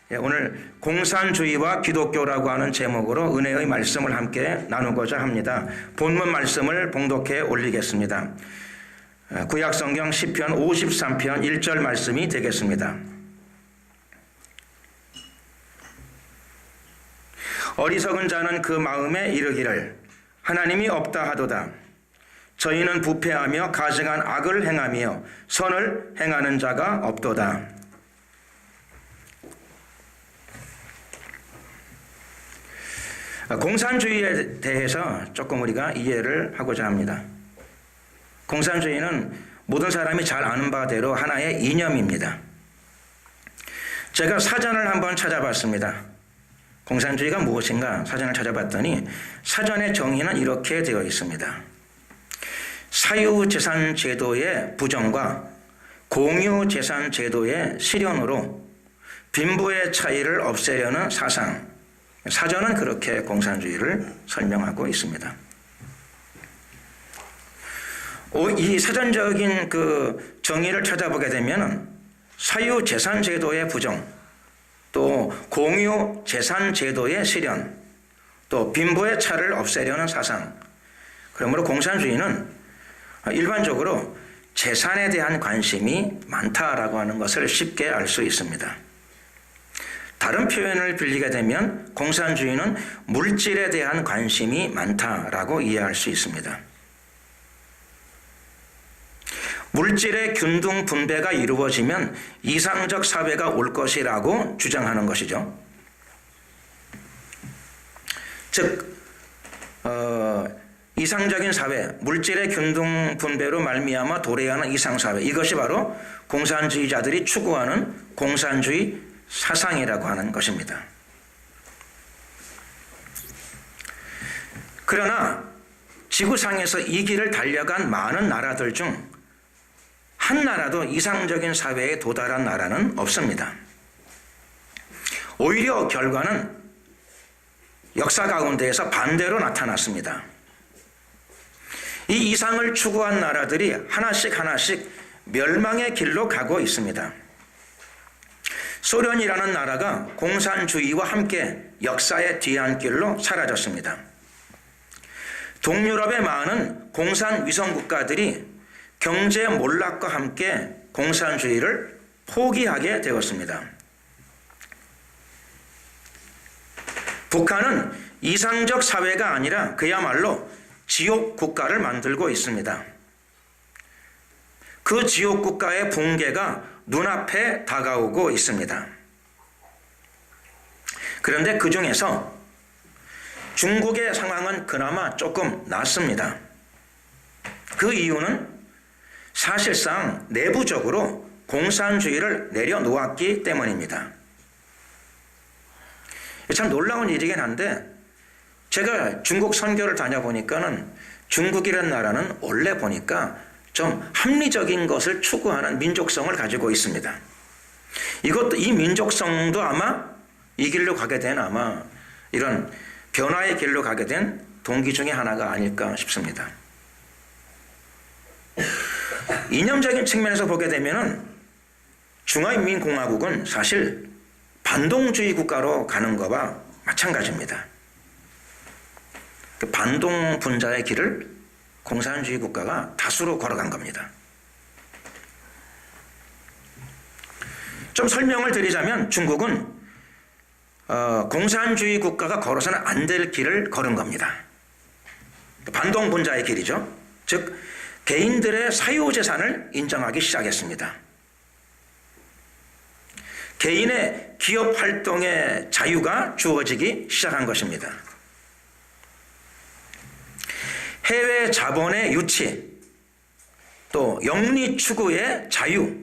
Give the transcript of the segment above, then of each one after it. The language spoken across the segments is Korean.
오늘 공산주의와 기독교라고 하는 제목으로 은혜의 말씀을 함께 나누고자 합니다. 본문 말씀을 봉독해 올리겠습니다. 구약성경 시편 53편 1절 말씀이 되겠습니다. 어리석은 자는 그 마음에 이르기를 하나님이 없다 하도다. 저희는 부패하며 가증한 악을 행하며 선을 행하는 자가 없도다. 공산주의에 대해서 조금 우리가 이해를 하고자 합니다. 공산주의는 모든 사람이 잘 아는 바대로 하나의 이념입니다. 제가 사전을 한번 찾아봤습니다. 공산주의가 무엇인가 사전을 찾아봤더니 사전의 정의는 이렇게 되어 있습니다. 사유재산제도의 부정과 공유재산제도의 실현으로 빈부의 차이를 없애려는 사상, 사전은 그렇게 공산주의를 설명하고 있습니다. 이 사전적인 그 정의를 찾아보게 되면 사유재산제도의 부정, 또 공유재산제도의 실현, 또 빈부의 차를 없애려는 사상, 그러므로 공산주의는 일반적으로 재산에 대한 관심이 많다라고 하는 것을 쉽게 알 수 있습니다. 다른 표현을 빌리게 되면 공산주의는 물질에 대한 관심이 많다라고 이해할 수 있습니다. 물질의 균등 분배가 이루어지면 이상적 사회가 올 것이라고 주장하는 것이죠. 즉 이상적인 사회, 물질의 균등 분배로 말미암아 도래하는 이상사회, 이것이 바로 공산주의자들이 추구하는 공산주의 사상이라고 하는 것입니다. 그러나 지구상에서 이 길을 달려간 많은 나라들 중 한 나라도 이상적인 사회에 도달한 나라는 없습니다. 오히려 결과는 역사 가운데에서 반대로 나타났습니다. 이 이상을 추구한 나라들이 하나씩 멸망의 길로 가고 있습니다. 소련이라는 나라가 공산주의와 함께 역사의 뒤안길로 사라졌습니다. 동유럽의 많은 공산 위성 국가들이 경제 몰락과 함께 공산주의를 포기하게 되었습니다. 북한은 이상적 사회가 아니라 그야말로 지옥 국가를 만들고 있습니다. 그 지옥 국가의 붕괴가 눈앞에 다가오고 있습니다. 그런데 그 중에서 중국의 상황은 그나마 조금 낫습니다. 그 이유는 사실상 내부적으로 공산주의를 내려놓았기 때문입니다. 참 놀라운 일이긴 한데 제가 중국 선교를 다녀보니까는 중국이라는 나라는 원래 보니까 좀 합리적인 것을 추구하는 민족성을 가지고 있습니다. 이 민족성도 아마 이 길로 가게 된 아마 이런 변화의 길로 가게 된 동기 중에 하나가 아닐까 싶습니다. 이념적인 측면에서 보게 되면은 중화인민공화국은 사실 반동주의 국가로 가는 것과 마찬가지입니다. 그 반동 분자의 길을 공산주의 국가가 다수로 걸어간 겁니다. 좀 설명을 드리자면 중국은 공산주의 국가가 걸어서는 안 될 길을 걸은 겁니다. 반동 분자의 길이죠. 즉 개인들의 사유재산을 인정하기 시작했습니다. 개인의 기업 활동의 자유가 주어지기 시작한 것입니다. 해외 자본의 유치, 또 영리 추구의 자유,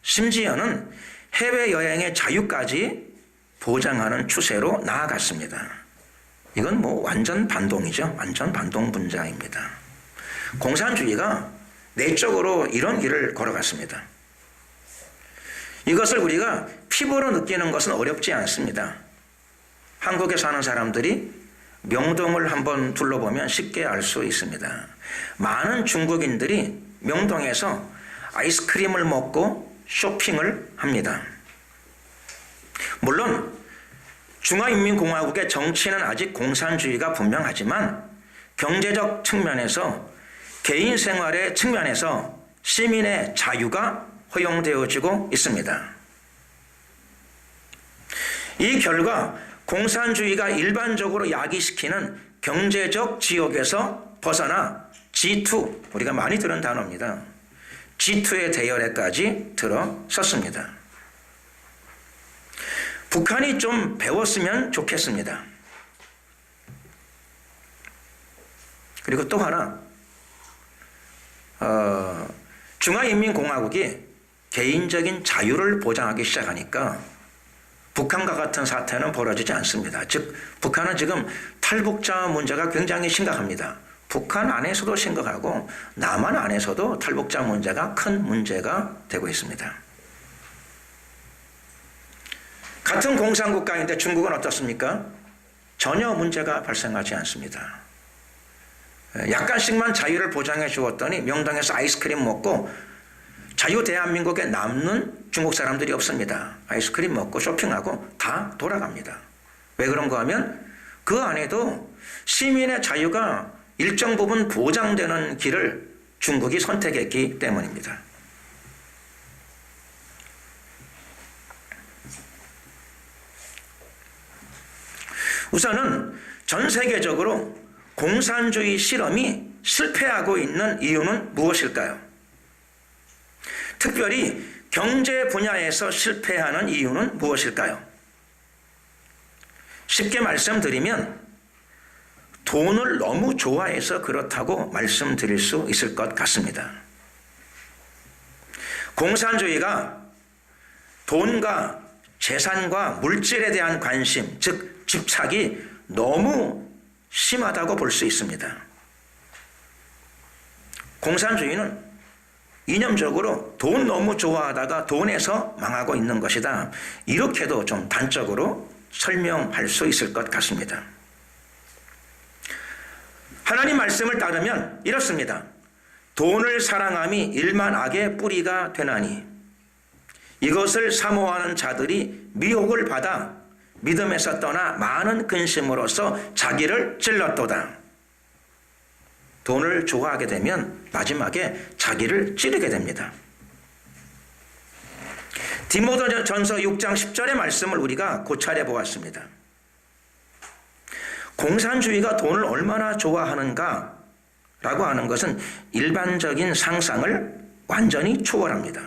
심지어는 해외여행의 자유까지 보장하는 추세로 나아갔습니다. 이건 완전 반동이죠. 완전 반동 분자입니다. 공산주의가 내적으로 이런 길을 걸어갔습니다. 이것을 우리가 피부로 느끼는 것은 어렵지 않습니다. 한국에 사는 사람들이 명동을 한번 둘러보면 쉽게 알 수 있습니다. 많은 중국인들이 명동에서 아이스크림을 먹고 쇼핑을 합니다. 물론 중화인민공화국의 정치는 아직 공산주의가 분명하지만 경제적 측면에서 개인 생활의 측면에서 시민의 자유가 허용되어지고 있습니다. 이 결과 공산주의가 일반적으로 야기시키는 경제적 지옥에서 벗어나 G2, 우리가 많이 들은 단어입니다. G2의 대열에까지 들어섰습니다. 북한이 좀 배웠으면 좋겠습니다. 그리고 또 하나, 중화인민공화국이 개인적인 자유를 보장하기 시작하니까 북한과 같은 사태는 벌어지지 않습니다. 즉, 북한은 지금 탈북자 문제가 굉장히 심각합니다. 북한 안에서도 심각하고 남한 안에서도 탈북자 문제가 큰 문제가 되고 있습니다. 같은 공산국가인데 중국은 어떻습니까? 전혀 문제가 발생하지 않습니다. 약간씩만 자유를 보장해 주었더니 명당에서 아이스크림 먹고 자유 대한민국에 남는 중국 사람들이 없습니다. 아이스크림 먹고 쇼핑하고 다 돌아갑니다. 왜 그런가 하면 그 안에도 시민의 자유가 일정 부분 보장되는 길을 중국이 선택했기 때문입니다. 우선은 전 세계적으로 공산주의 실험이 실패하고 있는 이유는 무엇일까요? 특별히 경제 분야에서 실패하는 이유는 무엇일까요? 쉽게 말씀드리면 돈을 너무 좋아해서 그렇다고 말씀드릴 수 있을 것 같습니다. 공산주의가 돈과 재산과 물질에 대한 관심, 즉 집착이 너무 심하다고 볼 수 있습니다. 공산주의는 이념적으로 돈 너무 좋아하다가 돈에서 망하고 있는 것이다. 이렇게도 좀 단적으로 설명할 수 있을 것 같습니다. 하나님 말씀을 따르면 이렇습니다. 돈을 사랑함이 일만 악의 뿌리가 되나니 이것을 사모하는 자들이 미혹을 받아 믿음에서 떠나 많은 근심으로써 자기를 찔렀도다. 돈을 좋아하게 되면 마지막에 자기를 찌르게 됩니다. 디모데전서 6장 10절의 말씀을 우리가 고찰해 보았습니다. 공산주의가 돈을 얼마나 좋아하는가 라고 하는 것은 일반적인 상상을 완전히 초월합니다.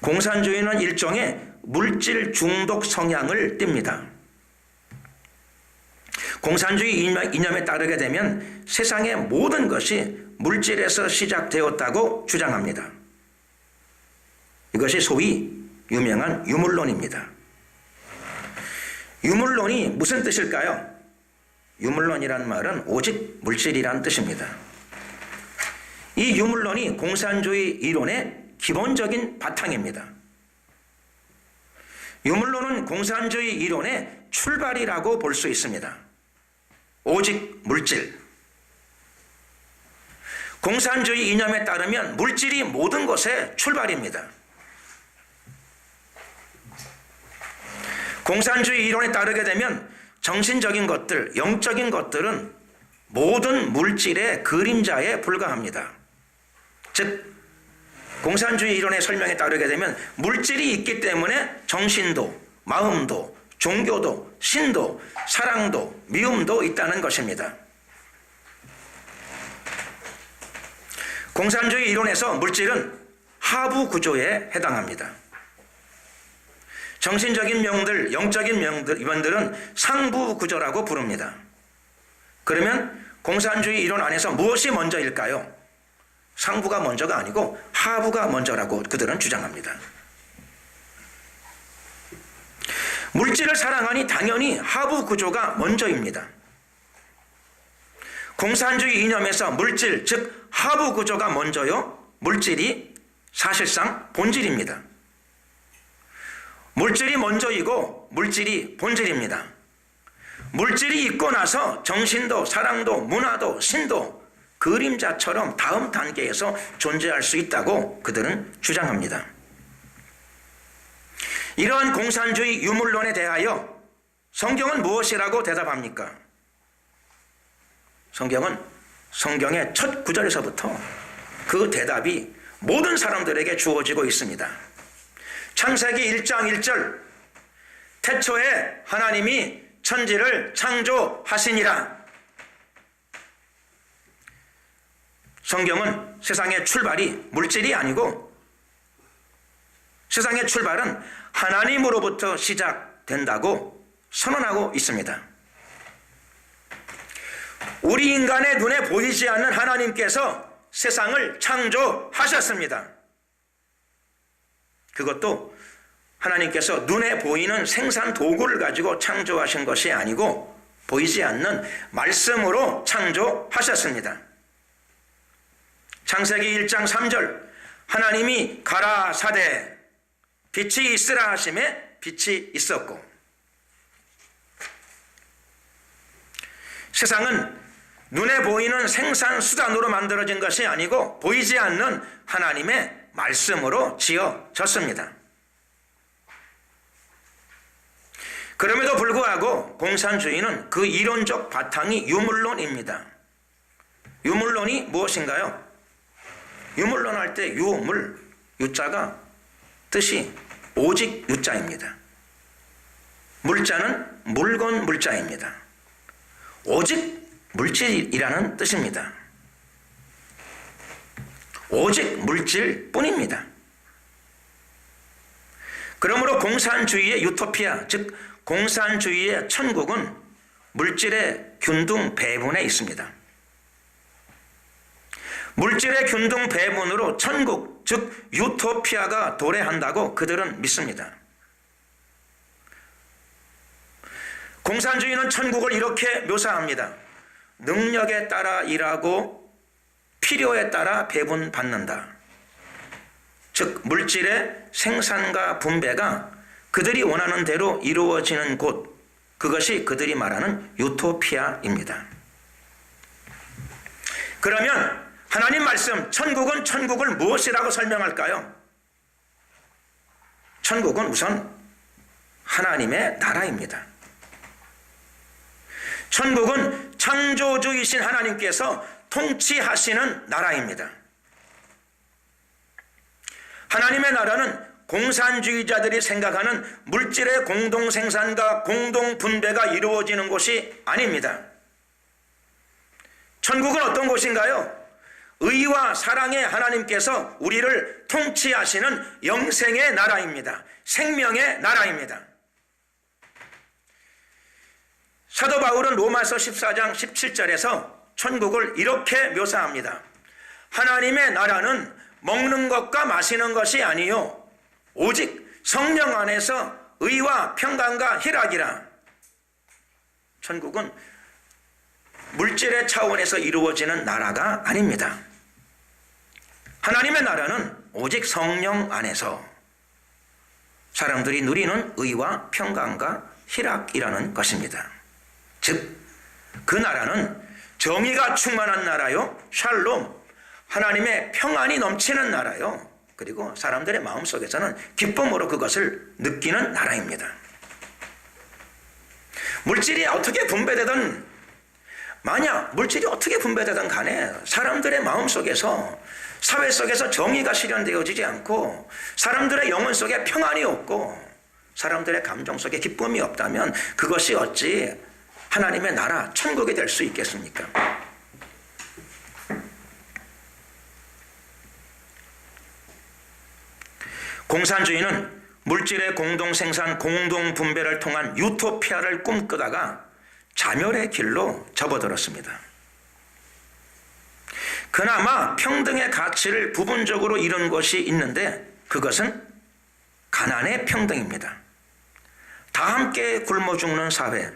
공산주의는 일종의 물질 중독 성향을 띱니다. 공산주의 이념에 따르게 되면 세상의 모든 것이 물질에서 시작되었다고 주장합니다. 이것이 소위 유명한 유물론입니다. 유물론이 무슨 뜻일까요? 유물론이란 말은 오직 물질이란 뜻입니다. 이 유물론이 공산주의 이론의 기본적인 바탕입니다. 유물론은 공산주의 이론의 출발이라고 볼 수 있습니다. 오직 물질. 공산주의 이념에 따르면 물질이 모든 것의 출발입니다. 공산주의 이론에 따르게 되면 정신적인 것들, 영적인 것들은 모든 물질의 그림자에 불과합니다. 즉, 공산주의 이론의 설명에 따르게 되면 물질이 있기 때문에 정신도, 마음도, 종교도, 신도, 사랑도, 미움도 있다는 것입니다. 공산주의 이론에서 물질은 하부 구조에 해당합니다. 정신적인 명들, 영적인 면들은 상부 구조라고 부릅니다. 그러면 공산주의 이론 안에서 무엇이 먼저일까요? 상부가 먼저가 아니고 하부가 먼저라고 그들은 주장합니다. 물질을 사랑하니 당연히 하부 구조가 먼저입니다. 공산주의 이념에서 물질, 즉 하부 구조가 먼저요. 물질이 사실상 본질입니다. 물질이 먼저이고 물질이 본질입니다. 물질이 있고 나서 정신도, 사랑도, 문화도, 신도 그림자처럼 다음 단계에서 존재할 수 있다고 그들은 주장합니다. 이러한 공산주의 유물론에 대하여 성경은 무엇이라고 대답합니까? 성경은 성경의 첫 구절에서부터 그 대답이 모든 사람들에게 주어지고 있습니다. 창세기 1장 1절, 태초에 하나님이 천지를 창조하시니라. 성경은 세상의 출발이 물질이 아니고 세상의 출발은 하나님으로부터 시작된다고 선언하고 있습니다. 우리 인간의 눈에 보이지 않는 하나님께서 세상을 창조하셨습니다. 그것도 하나님께서 눈에 보이는 생산 도구를 가지고 창조하신 것이 아니고 보이지 않는 말씀으로 창조하셨습니다. 창세기 1장 3절, 하나님이 가라사대 빛이 있으라 하심에 빛이 있었고, 세상은 눈에 보이는 생산 수단으로 만들어진 것이 아니고 보이지 않는 하나님의 말씀으로 지어졌습니다. 그럼에도 불구하고 공산주의는 그 이론적 바탕이 유물론입니다. 유물론이 무엇인가요? 유물론 할 때 유물, 유자가 뜻이 오직 유자입니다. 물자는 물건 물자입니다. 오직 물질이라는 뜻입니다. 오직 물질 뿐입니다. 그러므로 공산주의의 유토피아, 즉 공산주의의 천국은 물질의 균등 배분에 있습니다. 물질의 균등 배분으로 천국, 즉 유토피아가 도래한다고 그들은 믿습니다. 공산주의는 천국을 이렇게 묘사합니다. 능력에 따라 일하고 필요에 따라 배분받는다. 즉 물질의 생산과 분배가 그들이 원하는 대로 이루어지는 곳, 그것이 그들이 말하는 유토피아입니다. 그러면 하나님 말씀, 천국은 천국을 무엇이라고 설명할까요? 천국은 우선 하나님의 나라입니다. 천국은 창조주이신 하나님께서 통치하시는 나라입니다. 하나님의 나라는 공산주의자들이 생각하는 물질의 공동생산과 공동분배가 이루어지는 곳이 아닙니다. 천국은 어떤 곳인가요? 의와 사랑의 하나님께서 우리를 통치하시는 영생의 나라입니다. 생명의 나라입니다. 사도 바울은 로마서 14장 17절에서 천국을 이렇게 묘사합니다. 하나님의 나라는 먹는 것과 마시는 것이 아니요 오직 성령 안에서 의와 평강과 희락이라. 천국은 물질의 차원에서 이루어지는 나라가 아닙니다. 하나님의 나라는 오직 성령 안에서 사람들이 누리는 의와 평강과 희락이라는 것입니다. 즉, 그 나라는 정의가 충만한 나라요, 샬롬, 하나님의 평안이 넘치는 나라요, 그리고 사람들의 마음속에서는 기쁨으로 그것을 느끼는 나라입니다. 물질이 어떻게 분배되든, 만약 물질이 어떻게 분배되든 간에 사람들의 마음속에서, 사회 속에서 정의가 실현되어지지 않고 사람들의 영혼 속에 평안이 없고 사람들의 감정 속에 기쁨이 없다면 그것이 어찌 하나님의 나라, 천국이 될 수 있겠습니까? 공산주의는 물질의 공동생산, 공동분배를 통한 유토피아를 꿈꾸다가 자멸의 길로 접어들었습니다. 그나마 평등의 가치를 부분적으로 이룬 것이 있는데 그것은 가난의 평등입니다. 다 함께 굶어 죽는 사회,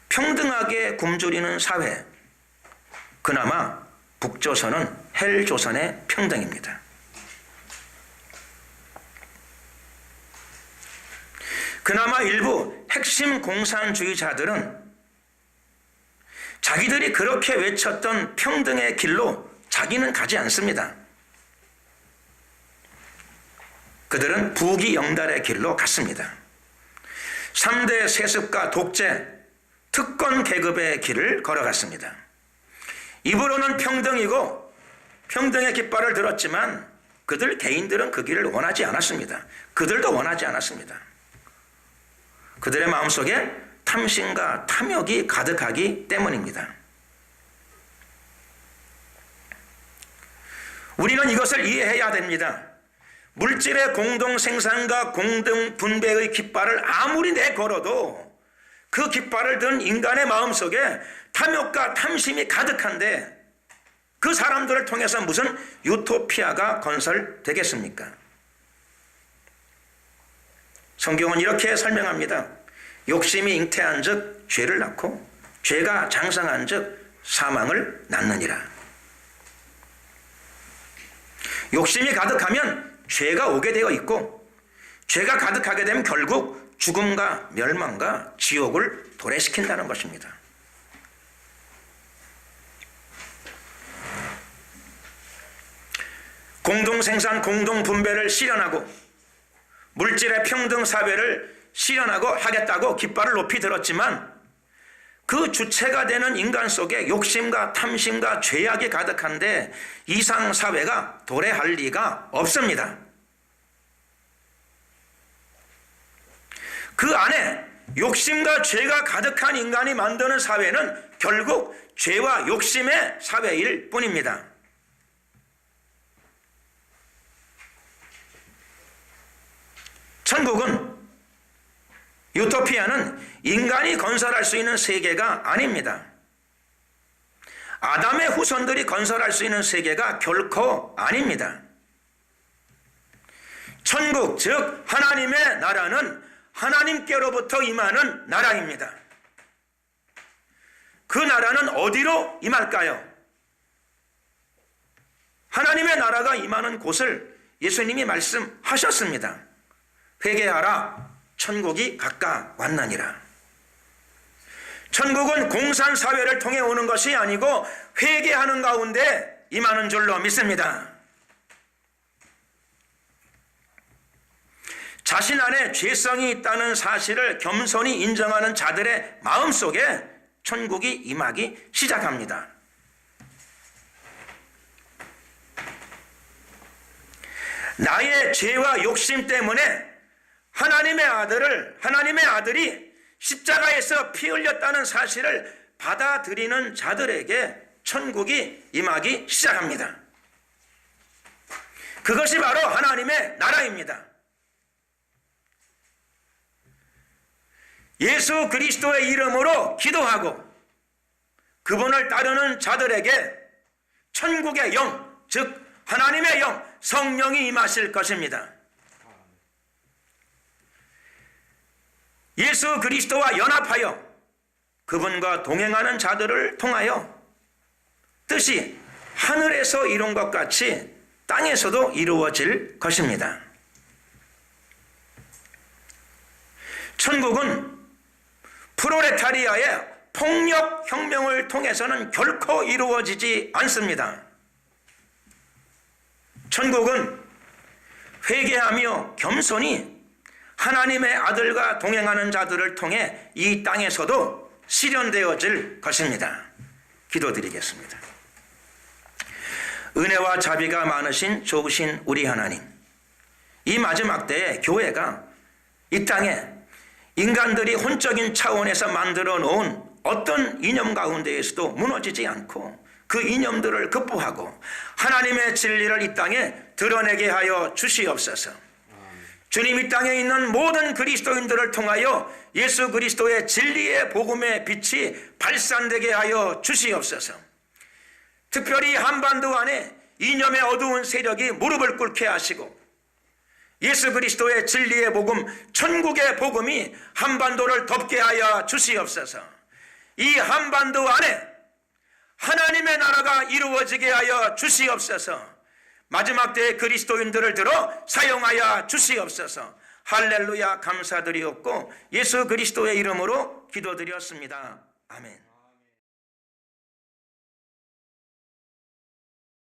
평등하게 굶주리는 사회, 그나마 북조선은 헬조선의 평등입니다. 그나마 일부 핵심 공산주의자들은 자기들이 그렇게 외쳤던 평등의 길로 자기는 가지 않습니다. 그들은 부귀영달의 길로 갔습니다. 3대 세습과 독재, 특권 계급의 길을 걸어갔습니다. 입으로는 평등이고 평등의 깃발을 들었지만 그들 개인들은 그 길을 원하지 않았습니다. 그들도 원하지 않았습니다. 그들의 마음속에 탐심과 탐욕이 가득하기 때문입니다. 우리는 이것을 이해해야 됩니다. 물질의 공동 생산과 공동 분배의 깃발을 아무리 내걸어도 그 깃발을 든 인간의 마음속에 탐욕과 탐심이 가득한데 그 사람들을 통해서 무슨 유토피아가 건설되겠습니까? 성경은 이렇게 설명합니다. 욕심이 잉태한 즉 죄를 낳고 죄가 장성한 즉 사망을 낳느니라. 욕심이 가득하면 죄가 오게 되어 있고 죄가 가득하게 되면 결국 죽음과 멸망과 지옥을 도래시킨다는 것입니다. 공동생산, 공동분배를 실현하고 물질의 평등사회를 실현하고 하겠다고 깃발을 높이 들었지만 그 주체가 되는 인간 속에 욕심과 탐심과 죄악이 가득한데 이상사회가 도래할 리가 없습니다. 그 안에 욕심과 죄가 가득한 인간이 만드는 사회는 결국 죄와 욕심의 사회일 뿐입니다. 천국은, 유토피아는 인간이 건설할 수 있는 세계가 아닙니다. 아담의 후손들이 건설할 수 있는 세계가 결코 아닙니다. 천국, 즉 하나님의 나라는 하나님께로부터 임하는 나라입니다. 그 나라는 어디로 임할까요? 하나님의 나라가 임하는 곳을 예수님이 말씀하셨습니다. 회개하라, 천국이 가까웠느니라. 천국은 공산사회를 통해 오는 것이 아니고 회개하는 가운데 임하는 줄로 믿습니다. 자신 안에 죄성이 있다는 사실을 겸손히 인정하는 자들의 마음속에 천국이 임하기 시작합니다. 나의 죄와 욕심 때문에 하나님의 아들이 십자가에서 피 흘렸다는 사실을 받아들이는 자들에게 천국이 임하기 시작합니다. 그것이 바로 하나님의 나라입니다. 예수 그리스도의 이름으로 기도하고 그분을 따르는 자들에게 천국의 영, 즉 하나님의 영, 성령이 임하실 것입니다. 예수 그리스도와 연합하여 그분과 동행하는 자들을 통하여 뜻이 하늘에서 이룬 것 같이 땅에서도 이루어질 것입니다. 천국은 프롤레타리아의 폭력혁명을 통해서는 결코 이루어지지 않습니다. 천국은 회개하며 겸손히 하나님의 아들과 동행하는 자들을 통해 이 땅에서도 실현되어질 것입니다. 기도드리겠습니다. 은혜와 자비가 많으신 좋으신 우리 하나님, 이 마지막 때에 교회가 이 땅에 인간들이 혼적인 차원에서 만들어 놓은 어떤 이념 가운데에서도 무너지지 않고 그 이념들을 극복하고 하나님의 진리를 이 땅에 드러내게 하여 주시옵소서. 주님, 이 땅에 있는 모든 그리스도인들을 통하여 예수 그리스도의 진리의 복음의 빛이 발산되게 하여 주시옵소서. 특별히 한반도 안에 이념의 어두운 세력이 무릎을 꿇게 하시고 예수 그리스도의 진리의 복음, 천국의 복음이 한반도를 덮게 하여 주시옵소서. 이 한반도 안에 하나님의 나라가 이루어지게 하여 주시옵소서. 마지막 때에 그리스도인들을 들어 사용하여 주시옵소서. 할렐루야, 감사드리옵고 예수 그리스도의 이름으로 기도드렸습니다. 아멘.